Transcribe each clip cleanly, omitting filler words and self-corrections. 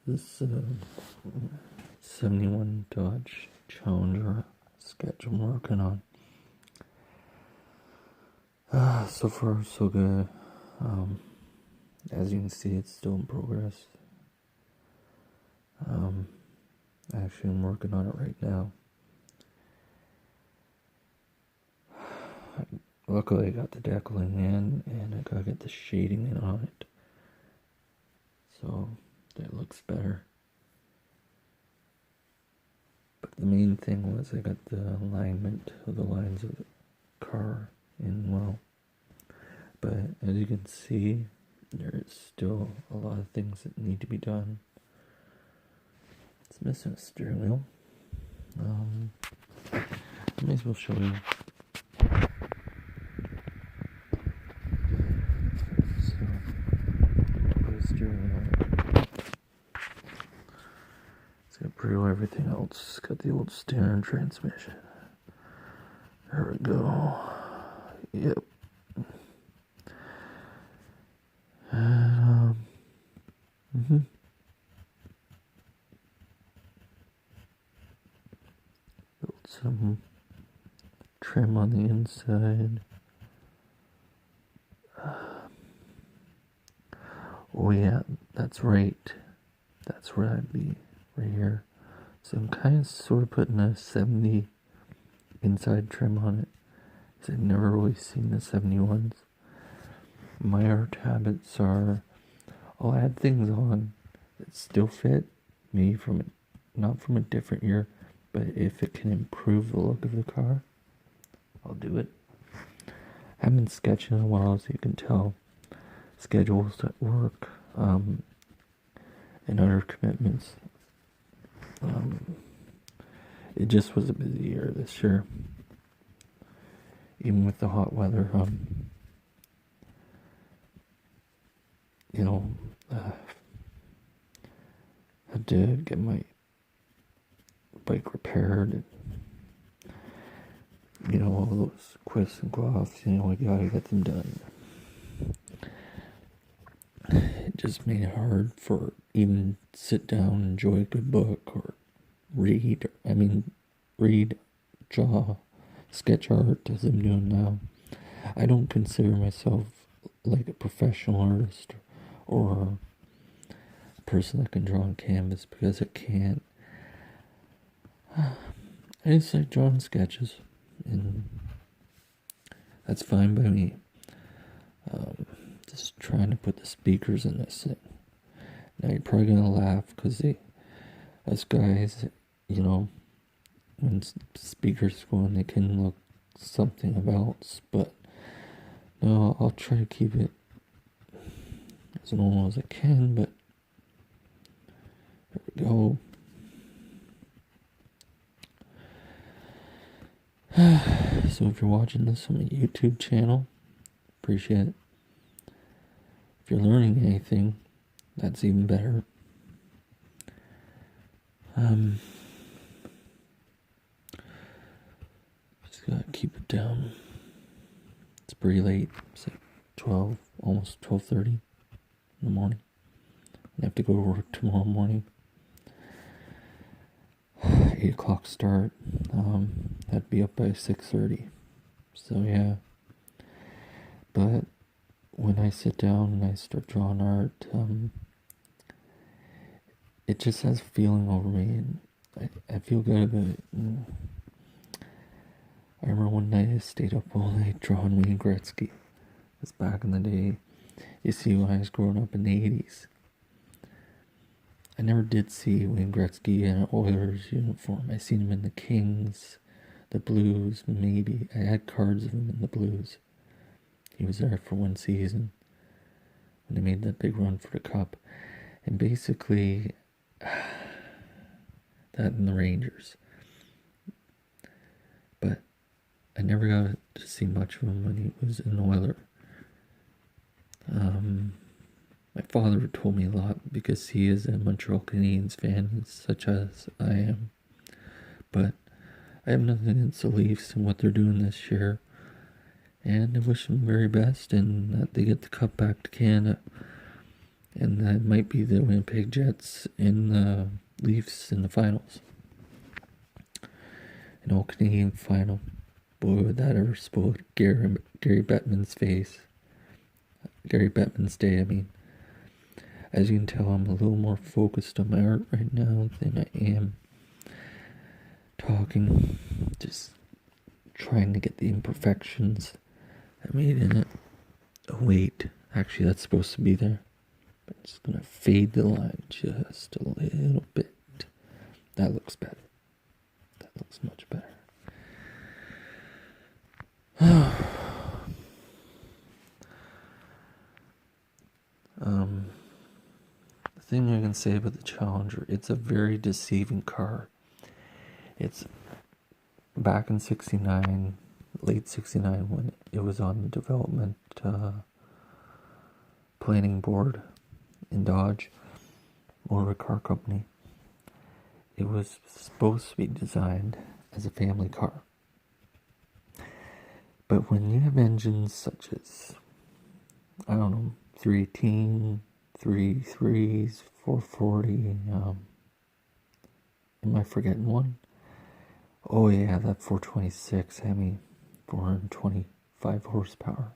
This 71 Dodge Challenger sketch I'm working on. So far so good. As you can see, it's still in progress. Actually, I'm working on it right now. Luckily, I got the deckling in, and I gotta get the shading in on it, so that looks better. But the main thing was I got the alignment of the lines of the car in well. But as you can see, there's still a lot of things that need to be done. It's missing a steering wheel. I may as well show you. So, put a steering wheel on it. It's got pretty well everything else. It's got the old standard transmission. There we go. Yep. And, built some trim on the inside. Oh yeah, that's right. That's where I'd be, right here. So I'm kind of sort of putting a 70 inside trim on it, because I've never really seen the 71s. My art habits are, I'll add things on that still fit, maybe not from a different year, but if it can improve the look of the car, I'll do it. I haven't been sketching in a while, as you can tell. Schedules at work, and other commitments. It just was a busy year this year. Even with the hot weather, had to get my bike repaired, and, all those quists and gloves, I gotta get them done. It just made it hard for even sit down and enjoy a good book or read, draw, sketch art as I'm doing now. I don't consider myself like a professional artist or a person that can draw on canvas, because I can't. I just like drawing sketches, and that's fine by me. Just trying to put the speakers in this thing. Now you're probably gonna laugh, because us guys, when speakers go in, they can look something else, but no, I'll try to keep it as normal as I can. But there we go. So if you're watching this on my YouTube channel, appreciate it. If you're learning anything, that's even better. Just gotta keep it down. It's pretty late. It's like 12, almost 12:30 in the morning. I have to go to work tomorrow morning. 8 o'clock start. I'd be up by 6:30. So yeah. But when I sit down and I start drawing art, it just has a feeling over me, and I feel good about it. And I remember one night I stayed up all night drawing Wayne Gretzky. It's back in the day. You see, when I was growing up in the 80s, I never did see Wayne Gretzky in an Oilers uniform. I seen him in the Kings, the Blues, maybe. I had cards of him in the Blues. He was there for one season when they made that big run for the cup. And basically, that and the Rangers. But I never got to see much of him when he was an Oiler. My father told me a lot, because he is a Montreal Canadiens fan, such as I am. But I have nothing against the Leafs and what they're doing this year. And I wish them the very best, and that they get the cup back to Canada. And that might be the Winnipeg Jets and the Leafs in the finals. An all-Canadian final. Boy, would that ever spoil Gary Bettman's face. Gary Bettman's day, I mean. As you can tell, I'm a little more focused on my art right now than I am talking. Just trying to get the imperfections I made in it. Oh wait, actually that's supposed to be there. I'm just gonna fade the line just a little bit. That looks better. That looks much better. The thing I can say about the Challenger, it's a very deceiving car. It's back in 69, late 69, when it was on the development planning board in Dodge Motor Car Company. It was supposed to be designed as a family car. But when you have engines such as, I don't know, 318, 3.3s, 440, am I forgetting one? Oh yeah, that 426 Hemi, 425 horsepower.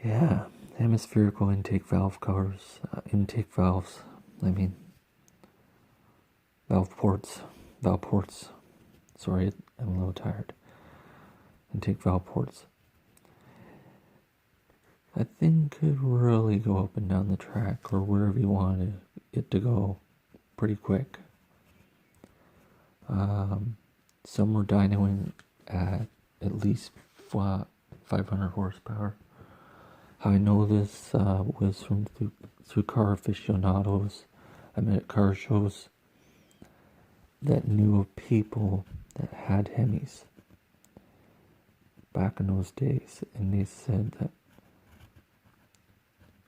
Yeah, hemispherical intake valve covers, intake valves, valve ports, sorry, I'm a little tired. Intake valve ports. That thing could really go up and down the track or wherever you wanted it to go pretty quick. Some were dynoing at least 500 horsepower. How I know this was through car aficionados. I met at car shows that knew of people that had Hemis back in those days, and they said that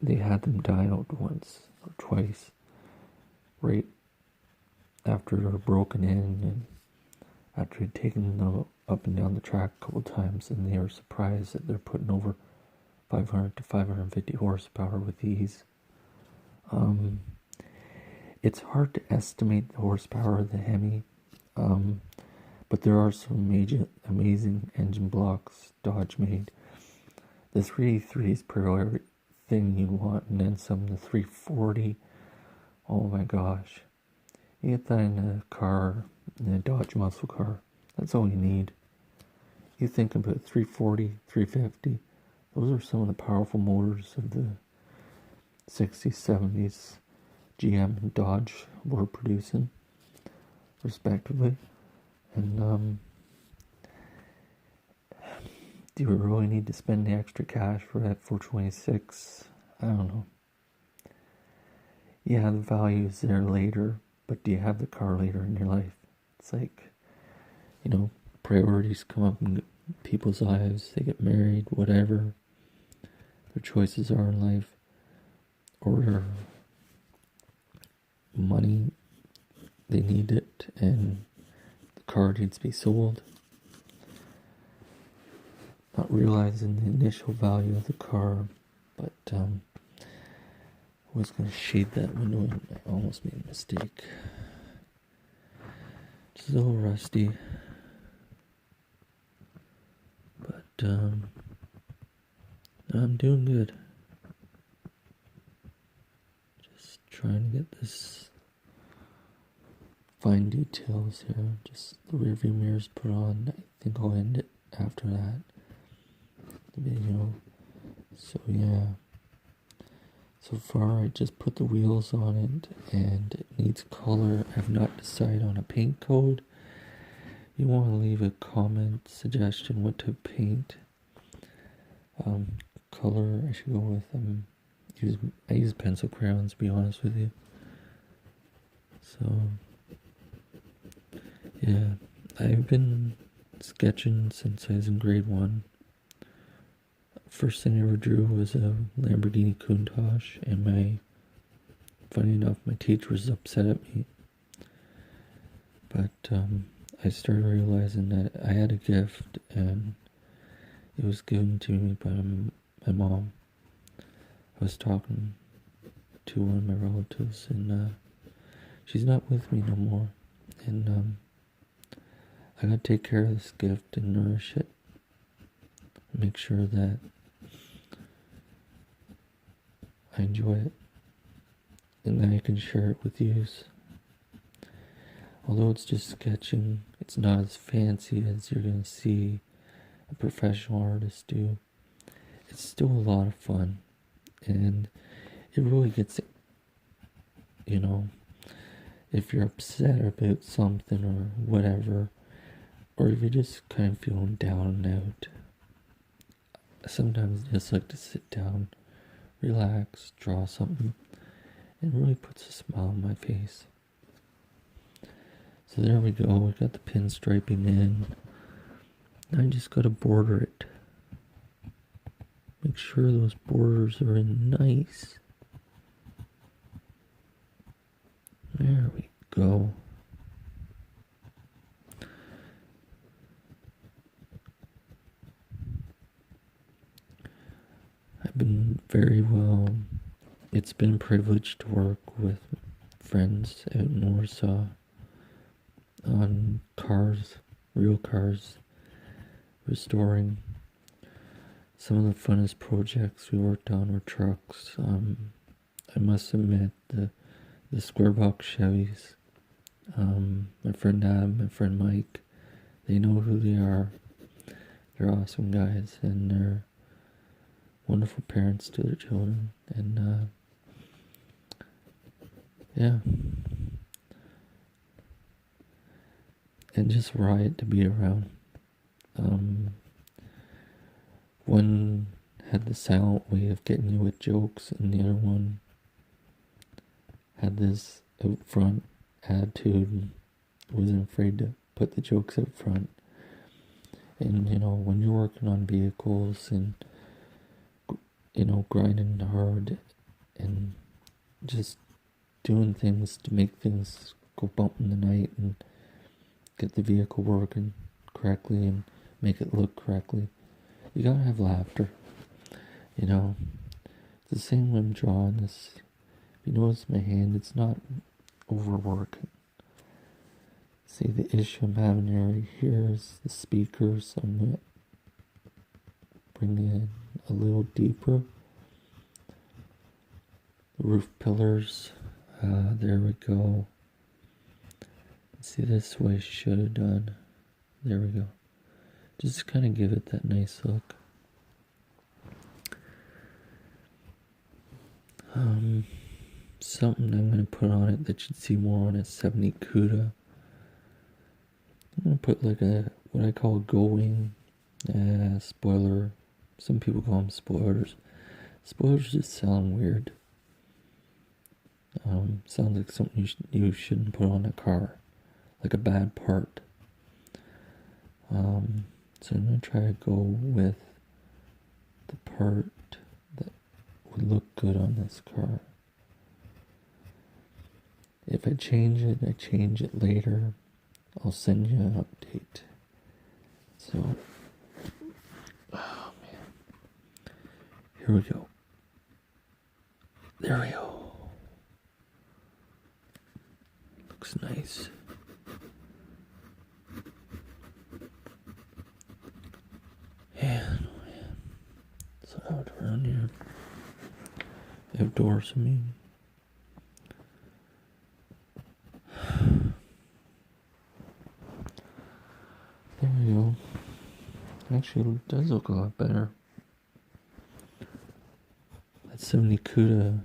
they had them dynoed once or twice right after they were broken in, and after he'd taken them up and down the track a couple times, and they were surprised that they're putting over 500 to 550 horsepower with ease. It's hard to estimate the horsepower of the Hemi, but there are some amazing engine blocks Dodge made. The 383 is pretty everything you want, and then some. The 340, oh my gosh. You get that in a car, in a Dodge muscle car, that's all you need. You think about 340, 350, those are some of the powerful motors of the 60s, 70s, GM and Dodge were producing, respectively. And do you really need to spend the extra cash for that 426? I don't know. Yeah, the value is there later, but do you have the car later in your life? It's like, priorities come up in people's lives. They get married, whatever their choices are in life, or money, they need it, and the car needs to be sold. Not realizing the initial value of the car, but I was going to shade that window and I almost made a mistake. Just a little rusty, but I'm doing good. Just trying to get this fine details here. Just the rear view mirrors put on. I think I'll end it after that, the video. So yeah, so far I just put the wheels on it and it needs color. I have not decided on a paint code. You want to leave a comment suggestion what to paint. Color I should go with, I use pencil crayons, to be honest with you. So yeah, I've been sketching since I was in grade 1. First thing I ever drew was a Lamborghini Countach, and funny enough, my teacher was upset at me. But I started realizing that I had a gift, and it was given to me by my mom. I was talking to one of my relatives, and she's not with me no more. And I gotta take care of this gift and nourish it. Make sure that I enjoy it, and then I can share it with you. Although it's just sketching, it's not as fancy as you're gonna see a professional artist do. It's still a lot of fun, and it really gets, if you're upset about something or whatever, or if you're just kind of feeling down and out, sometimes I just like to sit down, relax, draw something, and it really puts a smile on my face. So there we go, we got the pinstriping in. Now I just gotta border it. Make sure those borders are in nice. There we go. I've been very well. It's been a privilege to work with friends out in Warsaw on cars, real cars, restoring. Some of the funnest projects we worked on were trucks. I must admit, the square box Chevys, my friend Adam, my friend Mike, they know who they are. They're awesome guys, and they're wonderful parents to their children, and yeah, and just a riot to be around. One had the silent way of getting you with jokes, and the other one had this out front attitude and wasn't afraid to put the jokes out front. And when you're working on vehicles and grinding hard and just doing things to make things go bump in the night and get the vehicle working correctly and make it look correctly, you gotta have laughter. It's the same when I'm drawing this. If you notice my hand, it's not overworking. See, the issue I'm having right here is the speakers. I'm gonna bring it in a little deeper. The roof pillars, there we go. See, this way I should have done. There we go. Just kind of give it that nice look. Something I'm going to put on it that you'd see more on a 70 CUDA. I'm going to put like what I call a going spoiler. Some people call them spoilers. Spoilers just sound weird. Sounds like something you shouldn't put on a car. Like a bad part. So I'm going to try to go with the part that would look good on this car. If I change it later. I'll send you an update. So, oh man. Here we go. There we go. Looks nice. Man, oh man. So out around here. Outdoors, I mean. There we go. Actually, it does look a lot better. That 70 CUDA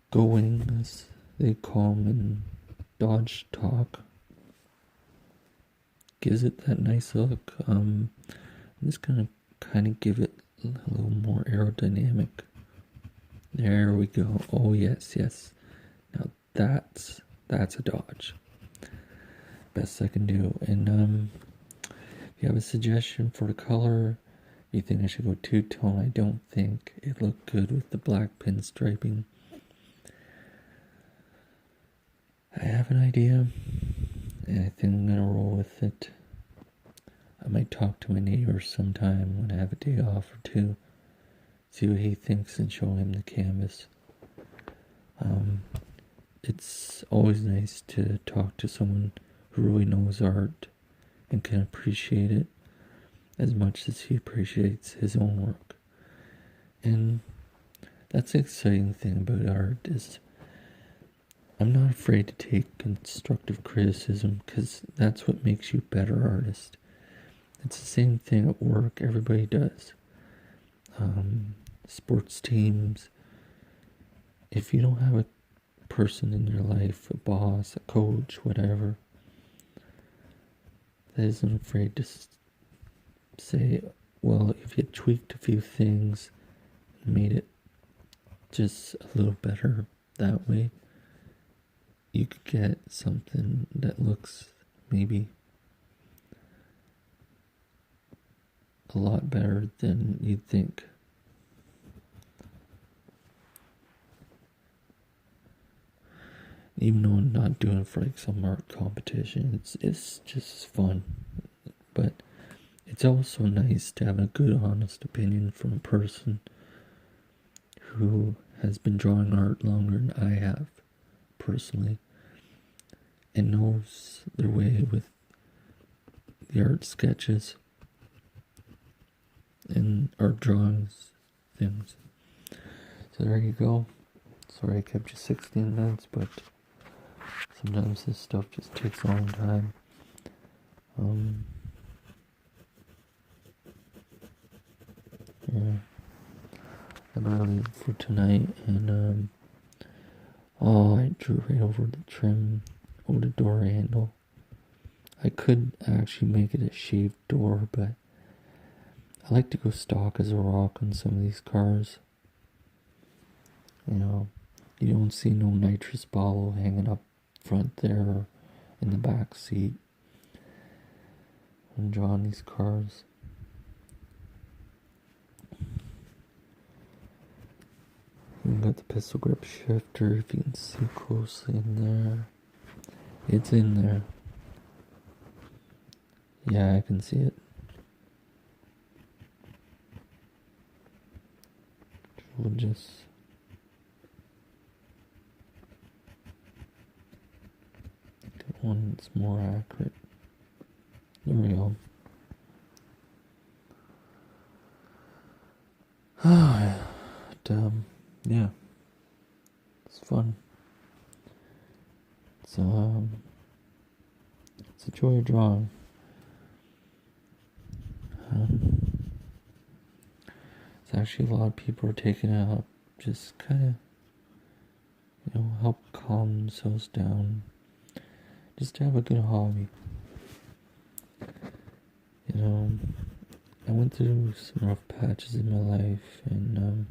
going, as they call them in Dodge talk, gives it that nice look. I'm just gonna kind of give it a little more aerodynamic. There we go. Oh yes. Now that's a Dodge. Best I can do. And if you have a suggestion for the color, you think I should go two-tone, I don't think it looked good with the black pinstriping. I have an idea, and I think I'm gonna roll with it. I might talk to my neighbors sometime when I have a day off or two, see what he thinks and show him the canvas. It's always nice to talk to someone who really knows art and can appreciate it as much as he appreciates his own work. And that's the exciting thing about art is I'm not afraid to take constructive criticism because that's what makes you a better artist. It's the same thing at work, everybody does. Sports teams, if you don't have a person in your life, a boss, a coach, whatever, that isn't afraid to say, well, if you tweaked a few things and made it just a little better that way, you could get something that looks maybe a lot better than you'd think. Even though I'm not doing it for like some art competition, it's just fun. But it's also nice to have a good, honest opinion from a person who has been drawing art longer than I have, personally, and knows their way with the art sketches and art drawings, things. So there you go. Sorry I kept you 16 minutes, but sometimes this stuff just takes a long time. Yeah, I'm gonna leave for tonight, and I drew right over the trim, over the door handle. I could actually make it a shaved door, but I like to go stock as a rock on some of these cars. You know, you don't see no nitrous bottle hanging up front there or in the back seat when drawing these cars. You got the pistol grip shifter, if you can see closely in there. It's in there. Yeah, I can see it. We'll just get one that's more accurate. There we go. But, yeah, it's fun. It's a joy drawing. It's actually a lot of people are taking it up, just kind of, help calm themselves down, just to have a good hobby. I went through some rough patches in my life, and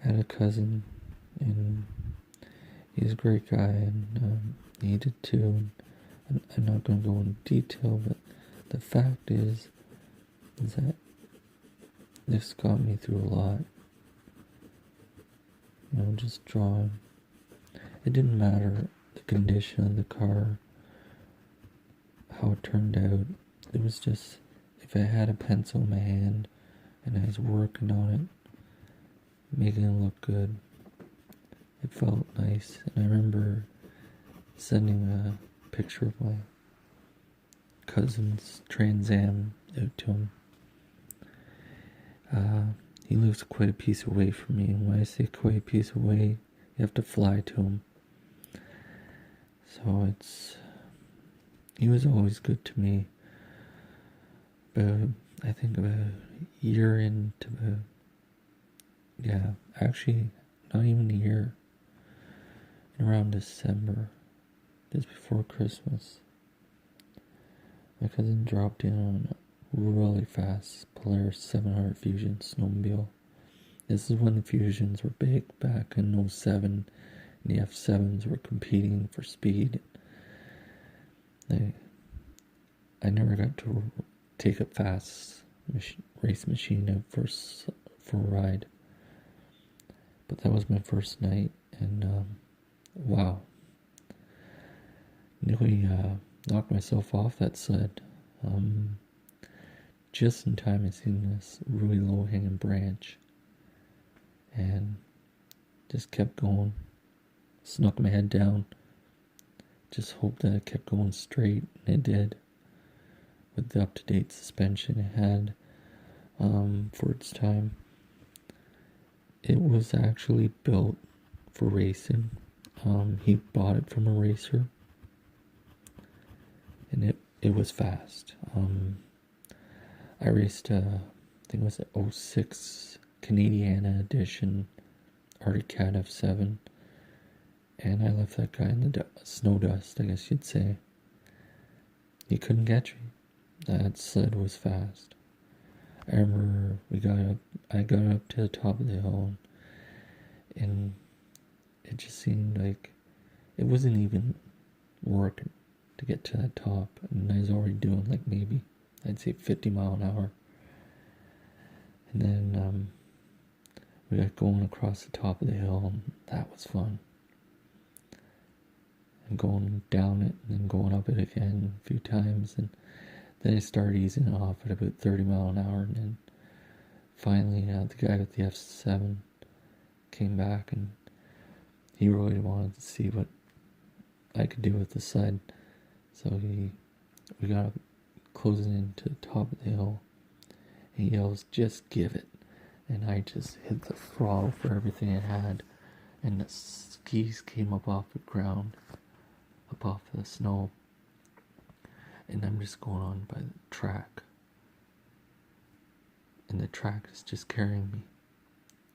I had a cousin, and he's a great guy, and he did too. And I'm not going to go into detail, but the fact is that this got me through a lot. Just drawing. It didn't matter the condition of the car, how it turned out. It was just, if I had a pencil in my hand and I was working on it, making it look good, it felt nice. And I remember sending a picture of my cousin's Trans Am out to him. He lives quite a piece away from me, and when I say quite a piece away, you have to fly to him. So he was always good to me. But I think about a year into actually not even a year, around December, just before Christmas, my cousin dropped in on a really fast Polaris 700 Fusion snowmobile. This is when the Fusions were big back in 07, and the F7s were competing for speed. I never got to take a fast race machine out for a ride, but that was my first night, and wow, nearly knocked myself off that sled. just in time I seen this really low hanging branch and just kept going. Snuck my head down. Just hoped that it kept going straight, and it did. With the up-to-date suspension it had for its time. It was actually built for racing. He bought it from a racer, and it was fast. I raced I think it was an 06 Canadiana edition Arctic Cat F7, and I left that guy in the snow dust, I guess you'd say. He couldn't catch me. That sled was fast. I remember I got up to the top of the hill, and it just seemed like it wasn't even working to get to that top, and I was already doing like maybe, I'd say 50 mile an hour. And then we got going across the top of the hill, and that was fun. And going down it, and then going up it again a few times, and then I started easing off at about 30 mile an hour, and then finally the guy with the F7 came back, and he really wanted to see what I could do with the sled. So we got up closing into the top of the hill, and he yells, "Just give it." And I just hit the throttle for everything it had, and the skis came up off the ground, up off the snow, and I'm just going on by the track, and the track is just carrying me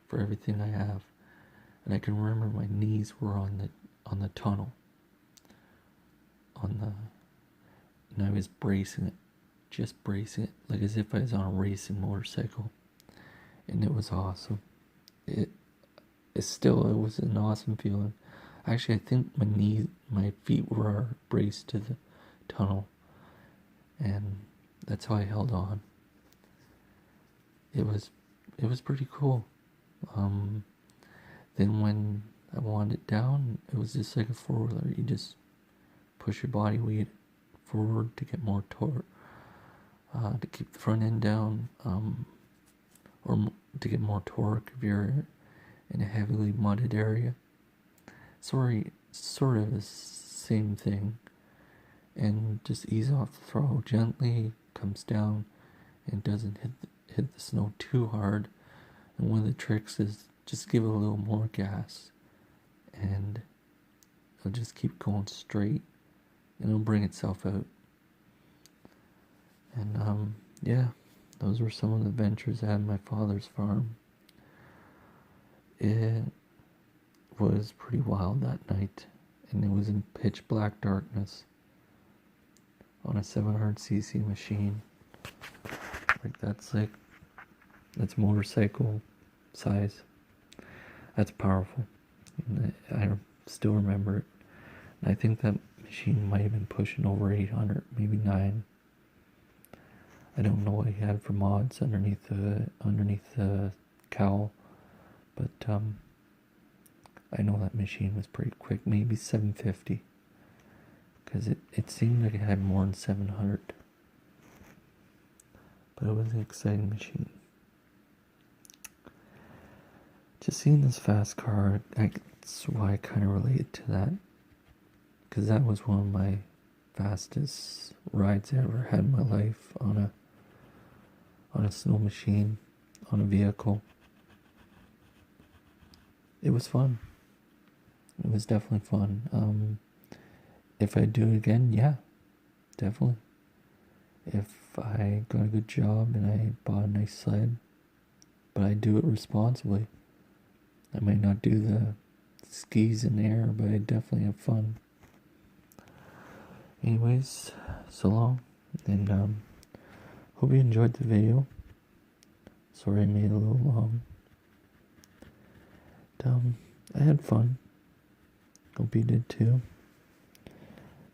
for everything I have. And I can remember my knees were on the tunnel, and I was bracing it, just bracing it, like as if I was on a racing motorcycle, and it was awesome. It was an awesome feeling. Actually, I think my feet were braced to the tunnel, and that's how I held on. It was pretty cool. Then when I wanted it down, it was just like a four-wheeler. You just push your body weight forward to get more torque, to keep the front end down, or to get more torque if you're in a heavily mudded area. Sort of the same thing. And just ease off the throttle gently, comes down, and doesn't hit the snow too hard. And one of the tricks is just give it a little more gas, and it'll just keep going straight, and it'll bring itself out. And yeah, those were some of the adventures I had on my father's farm. It was pretty wild that night, and it was in pitch black darkness on a 700cc machine. That's motorcycle size. That's powerful. And I still remember it. And I think that machine might have been pushing over 800, maybe 9. I don't know what he had for mods underneath the cowl, but I know that machine was pretty quick, maybe 750, because it seemed like it had more than 700. But it was an exciting machine. Just seeing this fast car, that's why I kind of related to that, because that was one of my fastest rides I ever had in my life on a snow machine, on a vehicle. It was fun. It was definitely fun. If I do it again, yeah, definitely. If I got a good job and I bought a nice sled, but I do it responsibly. I might not do the skis in the air, but I definitely have fun. Anyways, so long, and hope you enjoyed the video. Sorry I made it a little long. I had fun. Hope you did too.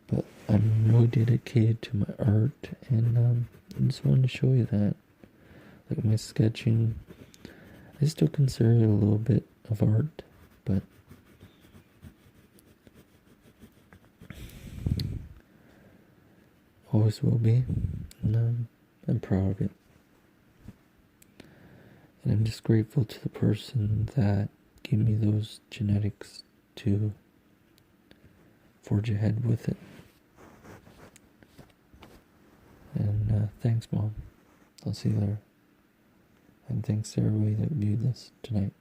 But I'm really dedicated to my art, and I just wanted to show you that. Like my sketching, I still consider it a little bit of art, but always will be, and I'm proud of it. And I'm just grateful to the person that gave me those genetics to forge ahead with it. And thanks, Mom. I'll see you later. And thanks to everybody that viewed this tonight.